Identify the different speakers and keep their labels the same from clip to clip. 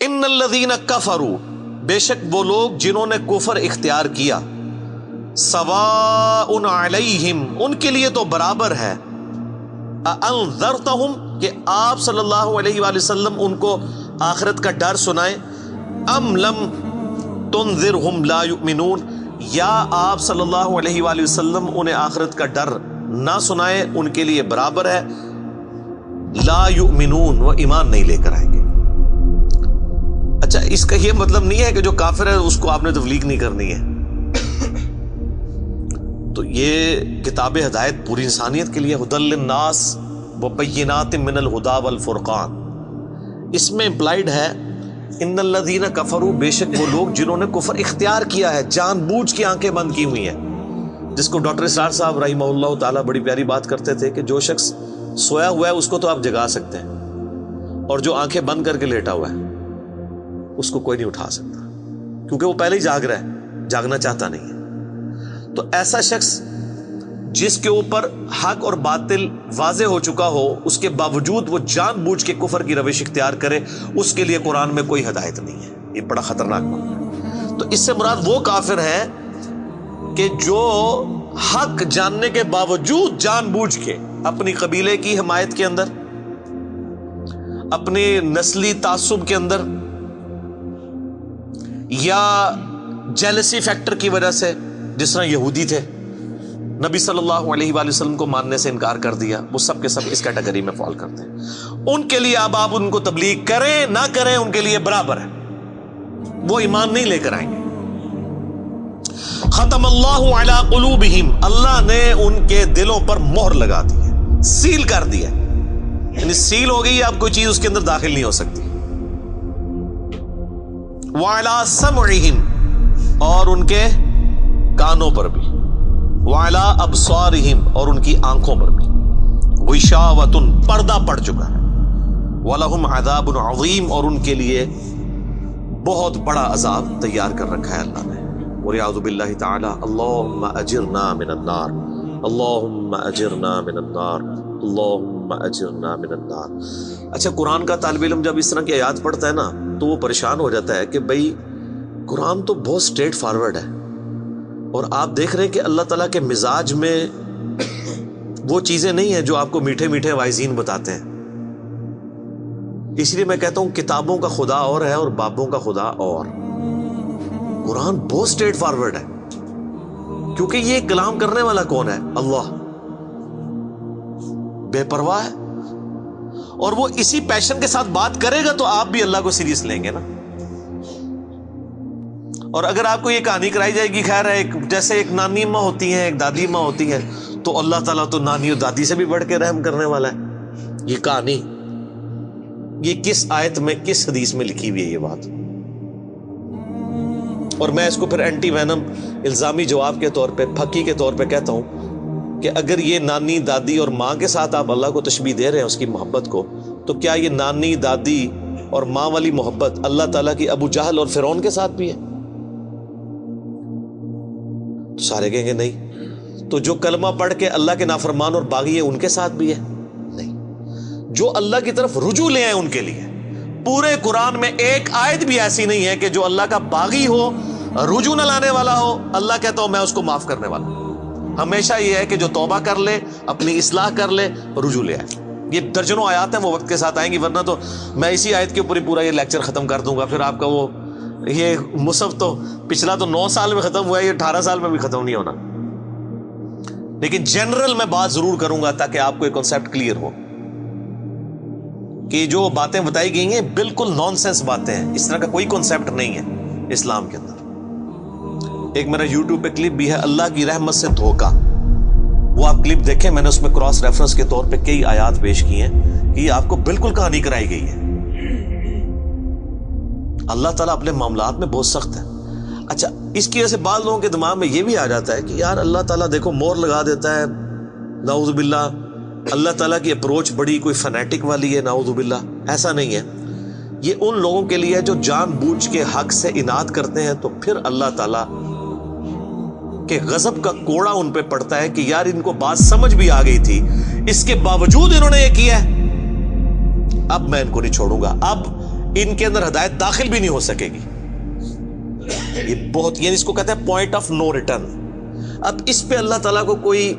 Speaker 1: ان الذین کفروا، بے شک وہ لوگ جنہوں نے کفر اختیار کیا، سواء علیہم، ان کے لیے تو برابر ہے، انذرتہم، کہ آپ صلی اللہ علیہ وآلہ وسلم ان کو آخرت کا ڈر سنائیں، ام لم تنذرہم لا یؤمنون، یا آپ صلی اللہ علیہ وآلہ وسلم انہیں آخرت کا ڈر نہ سنائیں، ان کے لیے برابر ہے، لا یؤمنون، وہ ایمان نہیں لے کر آئیں گے۔ اچھا، اس کا یہ مطلب نہیں ہے کہ جو کافر ہے اس کو آپ نے تبلیغ نہیں کرنی ہے۔ تو یہ کتاب ہدایت پوری انسانیت کے لیے، ھدی للناس وبینات من الہدی والفرقان، اس میں امپلائڈ ہے ان الذین کفروا، بے شک وہ لوگ جنہوں نے کفر اختیار کیا ہے، جان بوجھ کے آنکھیں بند کی ہوئی ہیں، جس کو ڈاکٹر اسرار صاحب رحمہ اللہ تعالیٰ بڑی پیاری بات کرتے تھے کہ جو شخص سویا ہوا ہے اس کو تو آپ جگا سکتے ہیں، اور جو آنکھیں بند کر کے لیٹا ہوا ہے اس کو کوئی نہیں اٹھا سکتا، کیونکہ وہ پہلے ہی جاگ رہا ہے، جاگنا چاہتا نہیں ہے۔ تو ایسا شخص جس کے اوپر حق اور باطل واضح ہو چکا ہو، اس کے باوجود وہ جان بوجھ کے کفر کی روش اختیار کرے، اس کے لیے قرآن میں کوئی ہدایت نہیں ہے۔ یہ بڑا خطرناک معاملہ ہے۔ تو اس سے مراد وہ کافر ہے کہ جو حق جاننے کے باوجود جان بوجھ کے اپنی قبیلے کی حمایت کے اندر، اپنی نسلی تعصب کے اندر، یا جیلسی فیکٹر کی وجہ سے، جس طرح یہودی تھے، نبی صلی اللہ علیہ وآلہ وسلم کو ماننے سے انکار کر دیا، وہ سب کے سب اس کیٹیگری میں فال کرتے ہیں۔ ان کے لیے اب آپ ان کو تبلیغ کریں نہ کریں، ان کے لیے برابر ہے، وہ ایمان نہیں لے کر آئیں گے۔ ختم اللہ علی قلوبہم، اللہ نے ان کے دلوں پر مہر لگا دی ہے، سیل کر دیا، یعنی سیل ہو گئی، اب کوئی چیز اس کے اندر داخل نہیں ہو سکتی۔ وعلی سمعہم، اور ان کے کانوں پر بھی، وعلی ابصارہم، اور ان کی آنکھوں پر بھی، غشاوۃ، پردہ پڑ چکا ہے، ولہم عذاب عظیم، اور ان کے لیے بہت بڑا عذاب تیار کر رکھا ہے اللہ نے۔ وَلِعَوْذُ بِاللَّهِ تَعَالَى اللہم اجرنا من النار، اللہم اجرنا من النار، اللہم اجرنا من النار۔ اچھا، قرآن کا طالب علم جب اس طرح کی آیات پڑھتا ہے نا تو وہ پریشان ہو جاتا ہے کہ بھئی قرآن تو بہت سٹریٹ فارورڈ ہے، اور آپ دیکھ رہے ہیں کہ اللہ تعالیٰ کے مزاج میں وہ چیزیں نہیں ہیں جو آپ کو میٹھے میٹھے وائزین بتاتے ہیں۔ اس لیے میں کہتا ہوں کتابوں کا خدا اور ہے اور بابوں کا خدا اور۔ قرآن بہت سٹریٹ فارورڈ ہے، کیونکہ یہ کلام کرنے والا کون ہے؟ اللہ، بے پرواہ ہے، اور وہ اسی پیشن کے ساتھ بات کرے گا تو آپ بھی اللہ کو سیریس لیں گے نا۔ اور اگر آپ کو یہ کہانی کرائی جائے گی، خیر ہے، جیسے ایک نانی ماں ہوتی ہیں، ایک دادی ماں ہوتی ہے، تو اللہ تعالیٰ تو نانی اور دادی سے بھی بڑھ کے رحم کرنے والا ہے۔ یہ کہانی، یہ کس آیت میں، کس حدیث میں لکھی ہوئی ہے یہ بات؟ اور میں اس کو پھر اینٹی وینم الزامی جواب کے طور پہ، پھکی کے طور پہ کہتا ہوں کہ اگر یہ نانی دادی اور ماں کے ساتھ آپ اللہ کو تشبیہ دے رہے ہیں اس کی محبت کو، تو کیا یہ نانی دادی اور ماں والی محبت اللہ تعالیٰ کی ابو جہل اور فرعون کے ساتھ بھی ہے؟ تو سارے کہیں گے نہیں۔ تو جو کلمہ پڑھ کے اللہ کے نافرمان اور باغی ہے ان کے ساتھ بھی ہے؟ نہیں۔ جو اللہ کی طرف رجوع لے آئے ان کے لیے، پورے قرآن میں ایک آیت بھی ایسی نہیں ہے کہ جو اللہ کا باغی ہو، رجوع نہ لانے والا ہو، اللہ کہتا ہوں میں اس کو معاف کرنے والا ہوں۔ ہمیشہ یہ ہے کہ جو توبہ کر لے، اپنی اصلاح کر لے، رجوع لے آئے۔ یہ درجنوں آیات ہیں، وہ وقت کے ساتھ آئیں گی، ورنہ تو میں اسی آیت کے اوپر ہی پورا یہ لیکچر ختم کر دوں گا، پھر آپ کا وہ یہ مصحف تو پچھلا تو 9 سال میں ختم ہوا ہے، یہ 18 سال میں بھی ختم نہیں ہونا۔ لیکن جنرل میں بات ضرور کروں گا تاکہ آپ کو ایک کنسیپٹ کلیئر ہو کہ جو باتیں بتائی گئی ہیں بالکل نان سینس باتیں ہیں، اس طرح کا کوئی کنسیپٹ نہیں ہے اسلام کے اندر۔ ایک میرا یوٹیوب پہ کلپ بھی ہے، اللہ کی رحمت سے دھوکا، وہ آپ کلپ دیکھیں، میں نے اس میں کراس ریفرنس کے طور پہ کئی آیات پیش کی ہیں کہ یہ آپ کو بالکل کہانی کرائی گئی ہے۔ اللہ تعالیٰ اپنے معاملات میں بہت سخت ہے۔ اچھا، اس کی وجہ سے بعض لوگوں کے دماغ میں یہ بھی آ جاتا ہے کہ یار اللہ تعالیٰ دیکھو مور لگا دیتا ہے، نعوذ باللہ، اللہ تعالیٰ کی اپروچ بڑی کوئی فنیٹک والی ہے، نعوذ باللہ۔ ایسا نہیں ہے، یہ ان لوگوں کے لیے جو جان بوجھ کے حق سے اناد کرتے ہیں، تو پھر اللہ تعالیٰ کے غضب کا کوڑا ان پہ پڑتا ہے کہ یار ان کو بات سمجھ بھی آ گئی تھی، اس کے باوجود انہوں نے یہ کیا ہے، اب میں ان کو نہیں چھوڑوں گا، اب ان کے اندر ہدایت داخل بھی نہیں ہو سکے گی. یہ بہت، یعنی اس کو کہتے ہیں پوائنٹ آف نو ریٹرن. اب اس پہ اللہ تعالیٰ کو کوئی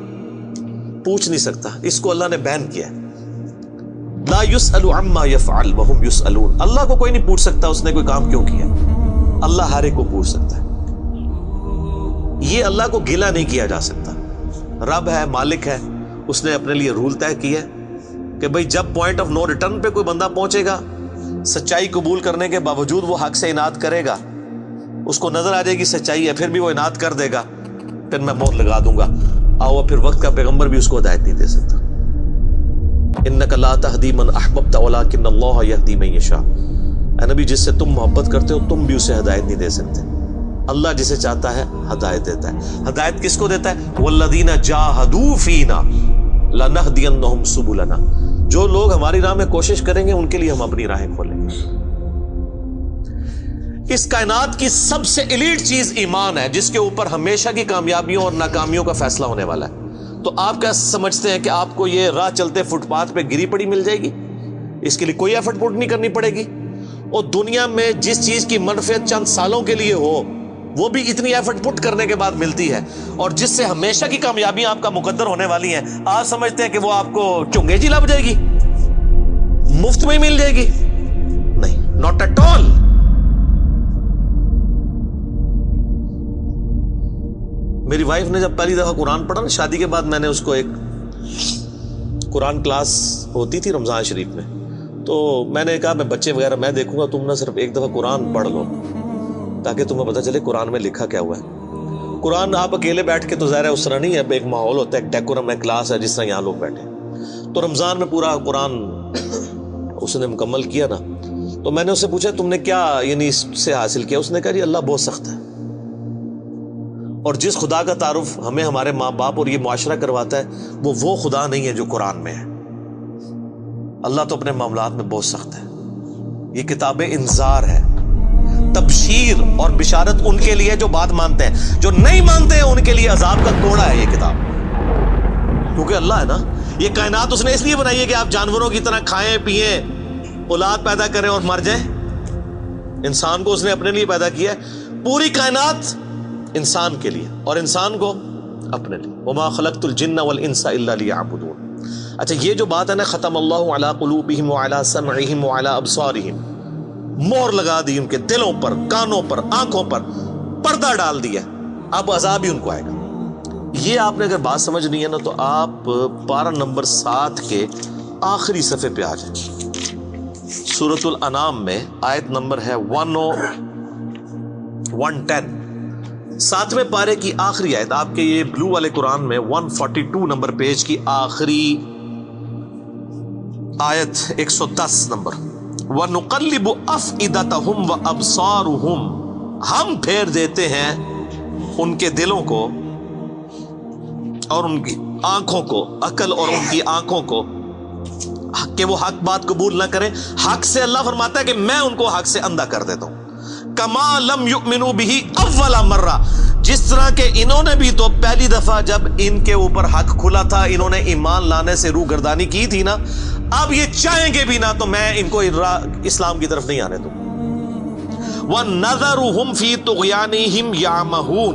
Speaker 1: پوچھ نہیں سکتا، اس کو اللہ نے بین کیا ہے. لا يسأل عما يفعل وهم يسألون. اللہ کو کوئی نہیں پوچھ سکتا اس نے کوئی کام کیوں کیا. اللہ ہر ایک کو پوچھ سکتا ہے. یہ اللہ کو گلہ نہیں کیا جا سکتا. رب ہے، مالک ہے، اس نے اپنے لیے رول طے کیا کہ بھئی جب پوائنٹ آف نو ریٹرن پہ کوئی بندہ پہنچے گا، سچائی قبول کرنے کے باوجود وہ حق سے اناد کرے گا، اس کو نظر آ جائے گی سچائی ہے، پھر بھی وہ اناد کر دے گا، پھر میں موت لگا دوں گا. آؤ پھر وقت کا پیغمبر بھی اس کو ہدایت نہیں دے سکتا. انک لا تہدی من احببت ولکن اللہ یہدی من یشاء. اے نبی، جس سے تم محبت کرتے ہو تم بھی اسے ہدایت نہیں دے سکتے. اللہ جسے چاہتا ہے ہدایت دیتا ہے. ہدایت کس کو دیتا ہے؟ والذین جاہدوا فینا لنہدینہم سبلنا. جو لوگ ہماری راہ میں کوشش کریں گے ان کے لیے ہم اپنی راہیں کھولیں گے. اس کائنات کی سب سے ایلیٹ چیز ایمان ہے، جس کے اوپر ہمیشہ کی کامیابیوں اور ناکامیوں کا فیصلہ ہونے والا ہے. تو آپ کیا سمجھتے ہیں کہ آپ کو یہ راہ چلتے فٹ پاتھ پہ گری پڑی مل جائے گی؟ اس کے لیے کوئی ایفرٹ پٹ نہیں کرنی پڑے گی. اور دنیا میں جس چیز کی منفعت چند سالوں کے لیے ہو وہ بھی اتنی ایفرٹ پٹ کرنے کے بعد ملتی ہے، اور جس سے ہمیشہ کی کامیابیاں آپ کا مقدر ہونے والی ہیں، آپ سمجھتے ہیں کہ وہ آپ کو چنگے جی لگ جائے گی، مفت میں ہی مل جائے گی؟ نہیں، ناٹ ایٹ آل. میری وائف نے جب پہلی دفعہ قرآن پڑھا نا شادی کے بعد، میں نے اس کو ایک قرآن کلاس ہوتی تھی رمضان شریف میں، تو میں نے کہا میں بچے وغیرہ میں دیکھوں گا، تم نہ صرف ایک دفعہ قرآن پڑھ لو تاکہ تمہیں پتہ چلے قرآن میں لکھا کیا ہوا ہے. قرآن آپ اکیلے بیٹھ کے تو ظاہر ہے اس طرح نہیں ہے، ایک ماحول ہوتا ہے، ایک ڈیکورم ہے، کلاس ہے جس طرح یہاں لوگ بیٹھے. تو رمضان میں پورا قرآن اس نے مکمل کیا نا، تو میں نے اس سے پوچھا تم نے کیا یعنی اس سے حاصل کیا؟ اس نے کہا جی اللہ بہت سخت ہے، اور جس خدا کا تعارف ہمیں ہمارے ماں باپ اور یہ معاشرہ کرواتا ہے وہ خدا نہیں ہے جو قرآن میں ہے. اللہ تو اپنے معاملات میں بہت سخت ہے. یہ کتاب انذار ہے، تبشیر اور بشارت ان کے لیے جو بات مانتے ہیں. جو نہیں مانتے ہیں ان کے لیے عذاب کا کوڑا ہے یہ کتاب. کیونکہ اللہ ہے نا، یہ کائنات اس نے اس لیے بنائی ہے کہ آپ جانوروں کی طرح کھائیں پیئیں، اولاد پیدا کریں اور مر جائیں. انسان کو اس نے اپنے لیے پیدا کیا ہے، پوری کائنات انسان کے لیے اور انسان کو اپنے لیے. وما خلقت الجن والانس الا لیعبدون. اچھا یہ جو بات ہے نا، ختم اللہ علی قلوبہم وعلی سمعہم وعلی ابصارہم، مور لگا دی ان کے دلوں پر، کانوں پر، آنکھوں پر، پردہ ڈال دیا، اب عذاب ہی ان کو آئے گا. یہ آپ نے اگر بات سمجھنی ہے نا تو آپ پارہ نمبر 7 کے آخری صفحے پہ آ جائیں. سورۃ الانعام میں آیت نمبر ہے 110، 7ویں پارے کی آخری آیت. آپ کے یہ بلو والے قرآن میں 142 نمبر پیج کی آخری آیت 110 نمبر. وَنُقَلِّبُ أَفْئِدَتَهُمْ وَأَبْصَارُهُمْ، ہم پھیر دیتے ہیں ان کے دلوں کو اور ان کی آنکھوں کو، عقل اور ان کی آنکھوں کو، کہ وہ حق بات قبول نہ کریں. حق سے اللہ فرماتا ہے کہ میں ان کو حق سے اندھا کر دیتا ہوں. کما لم یؤمنوا به اول مرہ، جس طرح کہ انہوں نے بھی تو پہلی دفعہ جب ان کے اوپر حق کھلا تھا انہوں نے ایمان لانے سے روح گردانی کی تھی نا، اب یہ چاہیں گے بھی نہ تو میں ان کو اسلام کی طرف نہیں آنے دوں. وَنَذَرُهُمْ فِي طُغْيَانِهِمْ يَعْمَهُونَ،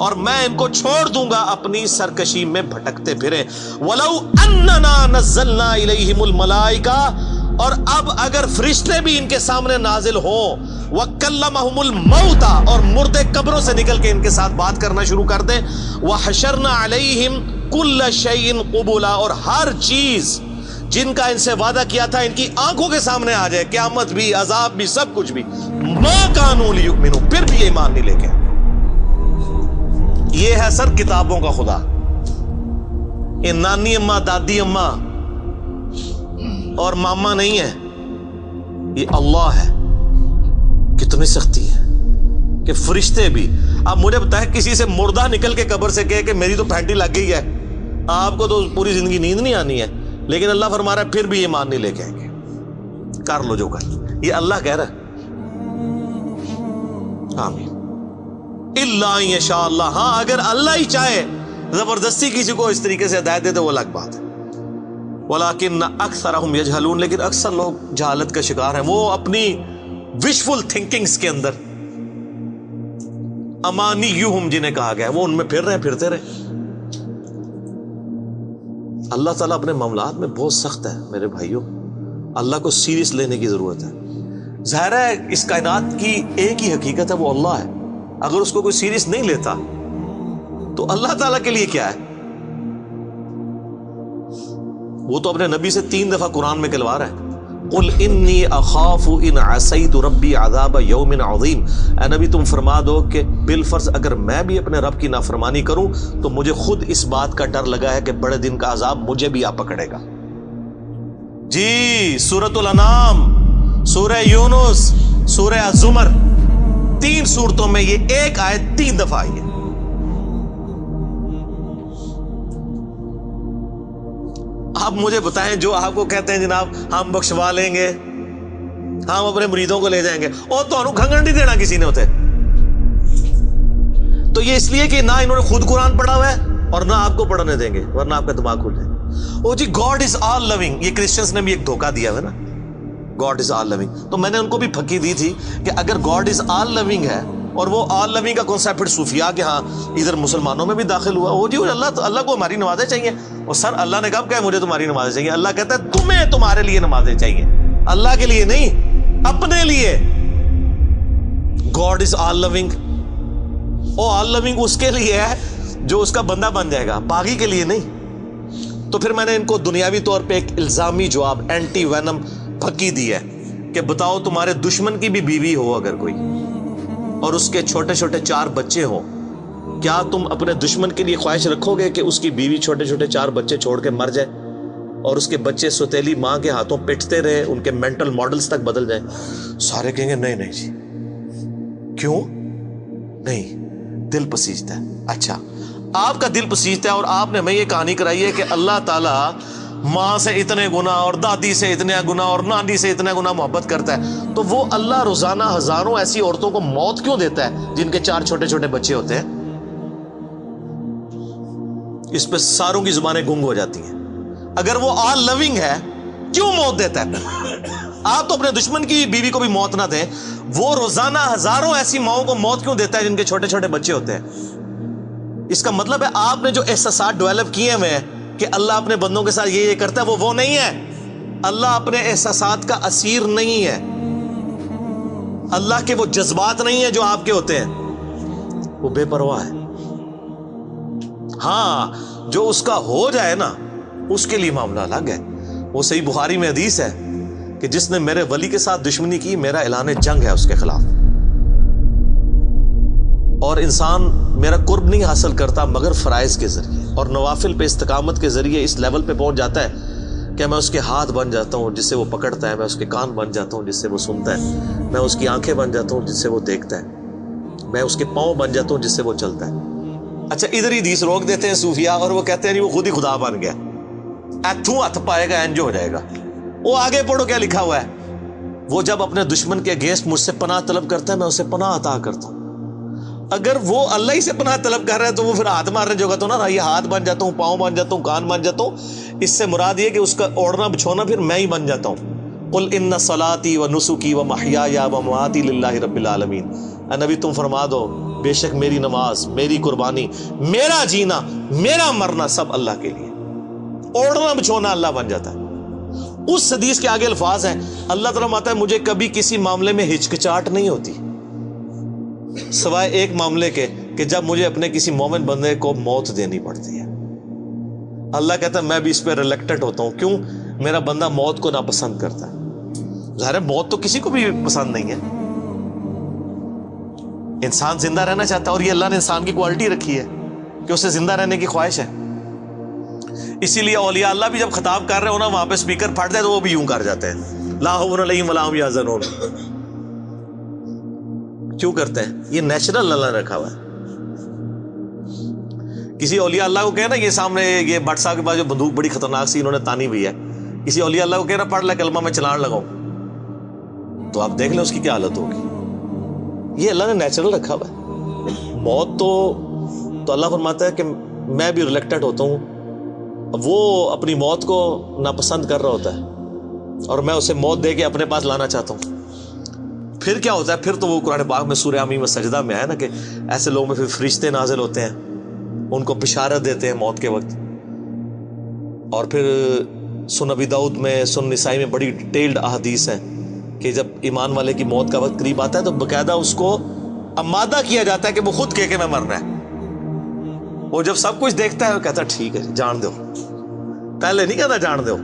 Speaker 1: اور میں ان کو چھوڑ دوں گا اپنی سرکشی میں بھٹکتے پھریں. وَلَوْ أَنَّنَا نَزَّلْنَا إِلَيْهِمُ الْمَلَائِكَةَ، اور اب اگر فرشتے بھی ان کے سامنے نازل ہوں، وَكَلَّمَهُمُ الْمَوْتَى، اور مردے قبروں سے نکل کے ان کے ساتھ بات کرنا شروع کر دیں. وَحَشَرْنَا عَلَيْهِمْ كُلَّ شَيْءٍ قُبُولًا، اور ہر چیز جن کا ان سے وعدہ کیا تھا ان کی آنکھوں کے سامنے آ جائے، قیامت بھی، عذاب بھی، سب کچھ بھی. مَا كَانُوا لِيُؤْمِنُوا، پھر بھی ایمان نہیں لے کے. یہ ہے سر کتابوں کا خدا. یہ نانی اماں، دادی اماں اور ماما نہیں ہے، یہ اللہ ہے. کتنی سختی ہے کہ فرشتے بھی. اب مجھے بتائیں کسی سے مردہ نکل کے قبر سے کہے کہ میری تو پھینٹی لگ گئی ہے، آپ کو تو پوری زندگی نیند نہیں آنی ہے، لیکن اللہ فرما رہا ہے پھر بھی ایمان نہیں لے کے آئیں گے. کر لو جو کر، یہ اللہ کہہ رہا ہے. آمین. الا ان یشاء اللہ، ہاں اگر اللہ ہی چاہے زبردستی کسی کو اس طریقے سے ہدایت دے تو وہ الگ بات ہے. ولیکن اکثرہم یجہلون، لیکن اکثر لوگ جہالت کا شکار ہیں. وہ اپنی وشفل تھنکنگز کے اندر، امانیہم جنہیں کہا گیا ہے، وہ ان میں پھر رہے ہیں، پھرتے رہے۔ اللہ تعالیٰ اپنے معاملات میں بہت سخت ہے میرے بھائیوں، اللہ کو سیریس لینے کی ضرورت ہے۔ ظاہر ہے اس کائنات کی ایک ہی حقیقت ہے، وہ اللہ ہے، اگر اس کو کوئی سیریس نہیں لیتا تو اللہ تعالیٰ کے لیے کیا ہے؟ وہ تو اپنے نبی سے 3 دفعہ قرآن میں کہلوا رہا ہے، قل انی اخاف ان عصیت ربی عذاب یوم عظیم، اے نبی تم فرما دو کہ بالفرض اگر میں بھی اپنے رب کی نافرمانی کروں تو مجھے خود اس بات کا ڈر لگا ہے کہ بڑے دن کا عذاب مجھے بھی آ پکڑے گا۔ جی سورۃ الانعام، سورہ یونس، سورہ الزمر، 3 سورتوں میں یہ ایک آیت 3 دفعہ آئی ہے۔ آپ مجھے بتائیں، جو آپ کو کہتے ہیں جناب ہم بخشوا لیں گے، ہم اپنے مریدوں کو لے جائیں گے، اور تو انہوں کھنگن نہیں دینا کسی نے ہوتے، تو یہ اس لیے کہ نہ انہوں نے خود قرآن پڑھا ہوا ہے اور نہ آپ کو پڑھنے دیں گے، ورنہ آپ کا دماغ کھل جائے۔ او جی گاڈ از آل لونگ، یہ کرسچنز نے بھی ایک دھوکہ دیا ہے نا، گاڈ از آل لونگ، تو میں نے ان کو بھی پھکی دی تھی کہ اگر گاڈ از آل لونگ ہے اور وہ آل لونگ کا کانسیپٹ پھر صوفیاء کے ہاں ادھر مسلمانوں میں بھی داخل ہوا، وہ جی اللہ کو ہماری نمازیں چاہیے، اور سر اللہ نے کب کہا مجھے تمہاری نمازیں چاہیے؟ اللہ کہتا ہے تمہیں تمہارے لیے نمازیں چاہیے، اللہ کے لیے نہیں، اپنے لیے۔ گاڈ از آل لونگ، او آل لونگ اس کے لیے ہے جو اس کا بندہ بن جائے گا، باغی کے لیے نہیں۔ تو پھر میں نے ان کو دنیاوی طور پہ ایک الزامی جواب، اینٹی وینم پھکی دی ہے کہ بتاؤ تمہارے دشمن کی بھی بیوی ہو اگر کوئی اور اس کے چھوٹے چھوٹے 4 بچے ہوں، کیا تم اپنے دشمن کے لیے خواہش رکھو گے کہ اس کی بیوی چھوٹے چھوٹے 4 بچے چھوڑ کے مر جائے اور اس کے بچے سوتیلی ماں کے ہاتھوں پٹتے رہے، ان کے مینٹل ماڈلز تک بدل جائیں؟ سارے کہیں گے نہیں نہیں جی، کیوں نہیں؟ دل پسیجتا ہے۔ اچھا آپ کا دل پسیجتا ہے اور آپ نے ہمیں یہ کہانی کرائی ہے کہ اللہ تعالیٰ ماں سے اتنے گنا اور دادی سے اتنے گنا اور نانی سے اتنے گنا محبت کرتا ہے، تو وہ اللہ روزانہ ہزاروں ایسی عورتوں کو موت کیوں دیتا ہے جن کے 4 چھوٹے چھوٹے بچے ہوتے ہیں؟ اس پہ ساروں کی زبانیں گنگ ہو جاتی ہیں۔ اگر وہ آل لونگ ہے کیوں موت دیتا ہے؟ آپ تو اپنے دشمن کی بیوی کو بھی موت نہ دیں، وہ روزانہ ہزاروں ایسی ماؤں کو موت کیوں دیتا ہے جن کے چھوٹے چھوٹے بچے ہوتے ہیں؟ اس کا مطلب ہے آپ نے جو احساسات ڈیولپ کیے ہوئے ہیں کہ اللہ اپنے بندوں کے ساتھ یہ کرتا ہے، وہ نہیں ہے۔ اللہ اپنے احساسات کا اسیر نہیں ہے، اللہ کے وہ جذبات نہیں ہیں جو آپ کے ہوتے ہیں، وہ بے پرواہ ہے۔ ہاں جو اس کا ہو جائے نا اس کے لیے معاملہ الگ ہے۔ وہ صحیح بخاری میں حدیث ہے کہ جس نے میرے ولی کے ساتھ دشمنی کی میرا اعلان جنگ ہے اس کے خلاف، اور انسان میرا قرب نہیں حاصل کرتا مگر فرائض کے ذریعے اور نوافل پہ استقامت کے ذریعے اس لیول پہ پہنچ جاتا ہے کہ میں اس کے ہاتھ بن جاتا ہوں جس سے وہ پکڑتا ہے، میں اس کے کان بن جاتا ہوں جس سے وہ سنتا ہے، میں اس کی آنکھیں بن جاتا ہوں جس سے وہ دیکھتا ہے، میں اس کے پاؤں بن جاتا ہوں جس سے وہ چلتا ہے۔ اچھا ادھر ہی حدیث روک دیتے ہیں صوفیاء اور وہ کہتے ہیں نہیں وہ خود ہی خدا بن گیا، ایتھوں ہاتھ پائے گا انجو ہو جائے گا۔ وہ آگے پڑھو کیا لکھا ہوا ہے، وہ جب اپنے دشمن کے اگینسٹ مجھ سے پناہ طلب کرتا ہے میں اسے پناہ عطا کرتا ہوں۔ اگر وہ اللہ ہی سے پناہ طلب کر رہا ہے تو وہ پھر ہاتھ مارنے جو تو نا یہ ہاتھ بن جاتا ہوں، پاؤں بن جاتا ہوں، کان بن جاتا ہوں، اس سے مراد یہ کہ اس کا اوڑھنا بچھونا پھر میں ہی بن جاتا ہوں۔ قل ان صلاتی و نسکی و محیای و مماتی للہ رب العالمین، اے نبی تم فرما دو بے شک میری نماز، میری قربانی، میرا جینا، میرا مرنا سب اللہ کے لیے۔ اوڑھنا بچھونا اللہ بن جاتا ہے۔ اس حدیث کے آگے الفاظ ہیں، اللہ تعالیٰ فرماتا ہے مجھے کبھی کسی معاملے میں ہچکچاہٹ نہیں ہوتی سوائے ایک معاملے کے کہ جب مجھے اپنے کسی مومن بندے کو موت دینی پڑتی ہے۔ اللہ کہتا ہے میں بھی اس پہ ریلیکٹڈ ہوتا ہوں، کیوں؟ میرا بندہ موت کو ناپسند کرتا ہے۔ ظاہر ہے موت تو کسی کو بھی پسند نہیں ہے، انسان زندہ رہنا چاہتا ہے، اور یہ اللہ نے انسان کی کوالٹی رکھی ہے کہ اسے زندہ رہنے کی خواہش ہے۔ اسی لیے اولیاء اللہ بھی جب خطاب کر رہے ہو نا وہاں پہ اسپیکر پھٹ جائے تو وہ بھی یوں کر جاتے ہیں، لا خوف علیہم ولا هم یحزنون۔ کیوں کرتے ہیں؟ یہ نیچرل اللہ نے رکھا ہوا ہے۔ کسی اولیاء اللہ کو کہنا یہ سامنے یہ بٹ صاحب کے پاس جو بندوق بڑی خطرناک سی انہوں نے تانی ہوئی ہے، کسی اولیاء اللہ کو کہنا پڑھ لے کلمہ میں چلان لگاؤں، تو آپ دیکھ لیں اس کی کیا حالت ہوگی۔ یہ اللہ نے نیچرل رکھا ہوا ہے۔ موت تو اللہ فرماتا ہے کہ میں بھی ریلیکٹڈ ہوتا ہوں، وہ اپنی موت کو ناپسند کر رہا ہوتا ہے اور میں اسے موت دے کے اپنے پاس لانا چاہتا ہوں۔ پھر کیا ہوتا ہے؟ پھر تو وہ قرآن پاک میں سورہ حمیم سجدہ میں ہے نا کہ ایسے لوگوں میں پھر فرشتے نازل ہوتے ہیں، ان کو بشارت دیتے ہیں موت کے وقت. اور پھر سنن ابی داؤد میں، سنن نسائی میں بڑی ڈیٹیلڈ احادیث ہیں کہ جب ایمان والے کی موت کا وقت قریب آتا ہے تو باقاعدہ اس کو آمادہ کیا جاتا ہے کہ وہ خود کہ میں مرنا ہے. وہ جب سب کچھ دیکھتا ہے وہ کہتا ہے ٹھیک ہے جان دو. پہلے نہیں کہتا جان دو.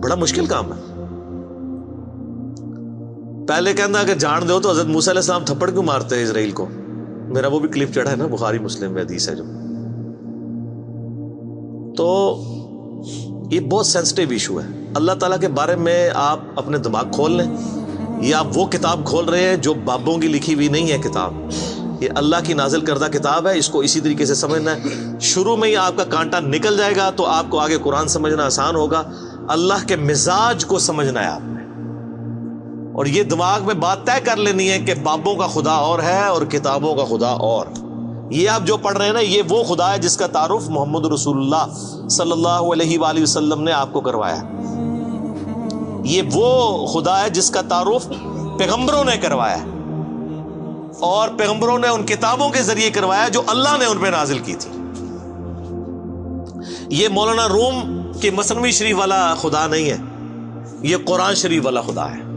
Speaker 1: بڑا مشکل کام ہے. پہلے کہنا کہ جان دو تو حضرت موسیٰ علیہ السلام تھپڑ کیوں مارتے ہیں اسرائیل کو؟ میرا وہ بھی کلپ چڑھا ہے نا بخاری مسلم میں حدیث ہے جو. تو یہ بہت سینسٹیو ایشو ہے. اللہ تعالیٰ کے بارے میں آپ اپنے دماغ کھول لیں. یہ آپ وہ کتاب کھول رہے ہیں جو بابوں کی لکھی ہوئی نہیں ہے کتاب. یہ اللہ کی نازل کردہ کتاب ہے. اس کو اسی طریقے سے سمجھنا ہے. شروع میں ہی آپ کا کانٹا نکل جائے گا تو آپ کو آگے قرآن سمجھنا آسان ہوگا. اللہ کے مزاج کو سمجھنا ہے آپ نے. اور یہ دماغ میں بات طے کر لینی ہے کہ بابوں کا خدا اور ہے اور کتابوں کا خدا اور. یہ آپ جو پڑھ رہے ہیں نا یہ وہ خدا ہے جس کا تعارف محمد رسول اللہ صلی اللہ علیہ وآلہ وسلم نے آپ کو کروایا. یہ وہ خدا ہے جس کا تعارف پیغمبروں نے کروایا اور پیغمبروں نے ان کتابوں کے ذریعے کروایا جو اللہ نے ان پہ نازل کی تھی. یہ مولانا روم کے مثنوی شریف والا خدا نہیں ہے، یہ قرآن شریف والا خدا ہے.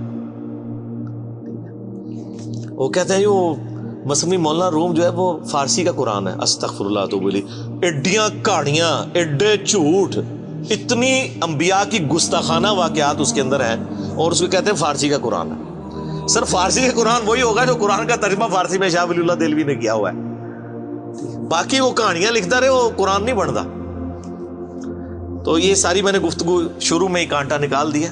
Speaker 1: وہ کہتے ہیں وہ مثنوی مولانا روم جو ہے وہ فارسی کا قرآن ہے. استغفر اللہ تو بولی ایڈیاں کہانیاں، ایڈے جھوٹ، اتنی انبیاء کی گستاخانہ واقعات اس کے اندر ہیں اور اس کو کہتے ہیں فارسی کا قرآن ہے. سر فارسی کا قرآن وہی ہوگا جو قرآن کا ترجمہ فارسی میں شاہ ولی اللہ دہلوی نے کیا ہوا ہے. باقی وہ کہانیاں لکھتا رہے وہ قرآن نہیں بنتا. تو یہ ساری میں نے گفتگو شروع میں ہی کانٹا نکال دیا.